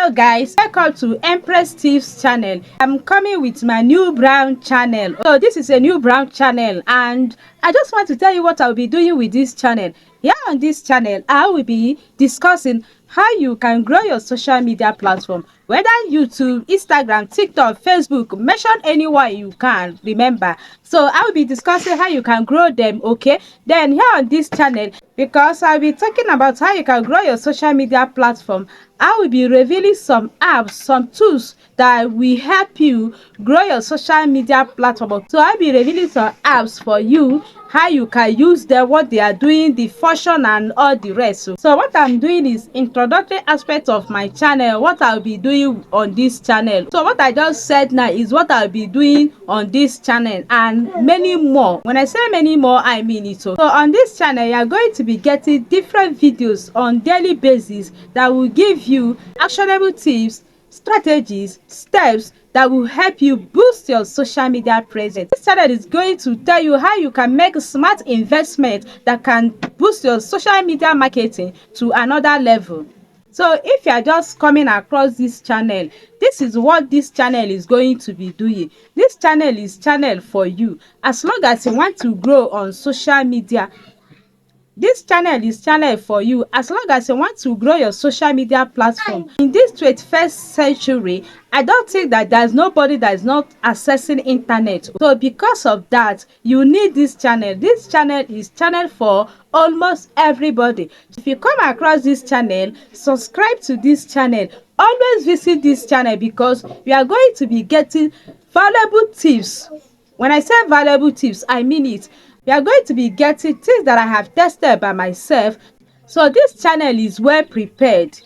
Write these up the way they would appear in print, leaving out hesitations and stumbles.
Hello guys, welcome to Empress Tips channel. I'm coming with my new brown channel. So this is a new brown channel and I just want to tell you what I'll be doing with this channel. Here on this channel, I will be discussing how you can grow your social media platform, whether YouTube, Instagram, TikTok, Facebook, mention anyone you can remember. So I will be discussing how you can grow them, okay? Then here on this channel, because I'll be talking about how you can grow your social media platform, I will be revealing some apps, some tools that will help you grow your social media platform. So I'll be revealing some apps for you, how you can use them, what they are doing, the function and all the rest. So what I'm doing is introductory aspect of my channel, what I'll be doing on this channel. So what I just said now is what I'll be doing on this channel and many more. When I say many more, I mean it. So on this channel, you are going to be getting different videos on daily basis that will give you actionable tips, strategies, steps that will help you boost your social media presence. This channel is going to tell you how you can make smart investment that can boost your social media marketing to another level. So if you are just coming across this channel, this is what this channel is going to be doing. This channel is channel for you. As long as you want to grow on social media, this channel is channel for you. As long as you want to grow your social media platform in this 21st century, I don't think that there's nobody that is not accessing internet. So because of that, you need this channel. This channel is channel for almost everybody. If you come across this channel, subscribe to this channel. Always visit this channel because we are going to be getting valuable tips. When I say valuable tips, I mean it. We are going to be getting things that I have tested by myself. So this channel is well prepared.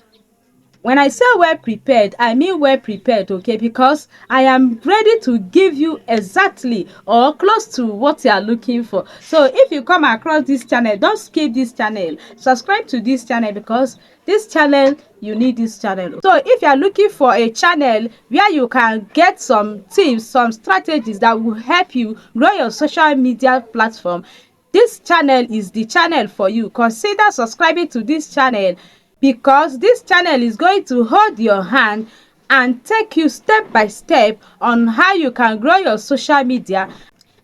When I say well prepared, I mean well prepared, okay? Because I am ready to give you exactly or close to what you are looking for. So if you come across this channel, don't skip this channel. Subscribe to this channel because this channel, you need this channel. So if you are looking for a channel where you can get some tips, some strategies that will help you grow your social media platform, this channel is the channel for you. Consider subscribing to this channel, because this channel is going to hold your hand and take you step by step on how you can grow your social media.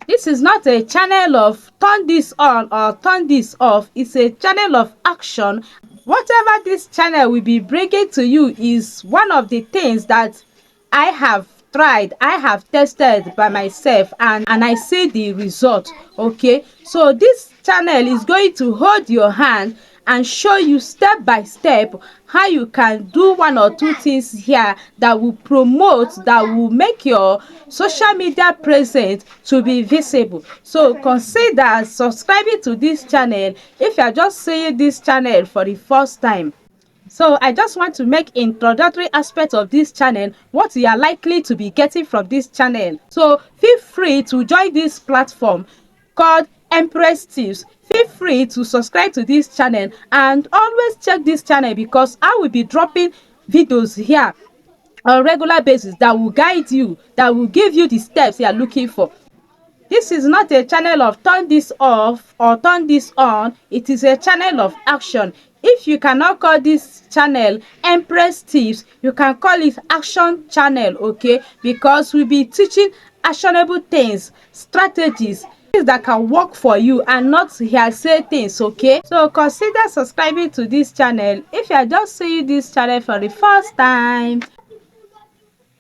This is not a channel of turn this on or turn this off. It's a channel of action. Whatever this channel will be bringing to you is one of the things that I have tried, I have tested by myself, and I see the result, okay? So this channel is going to hold your hand and show you step by step how you can do one or two things here that will promote, that will make your social media presence to be visible. So consider subscribing to this channel if you are just seeing this channel for the first time. So I just want to make introductory aspect of this channel, what you are likely to be getting from this channel. So feel free to join this platform called Empress Tips. Feel free to subscribe to this channel and always check this channel because I will be dropping videos here on regular basis that will guide you, that will give you the steps you are looking for. This is not a channel of turn this off or turn this on. It is a channel of action. If you cannot call this channel Empress Tips, you can call it Action Channel, okay? Because we'll be teaching actionable things, strategies, things that can work for you and not hearsay things, okay? So consider subscribing to this channel if you are just seeing this channel for the first time.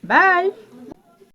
Bye.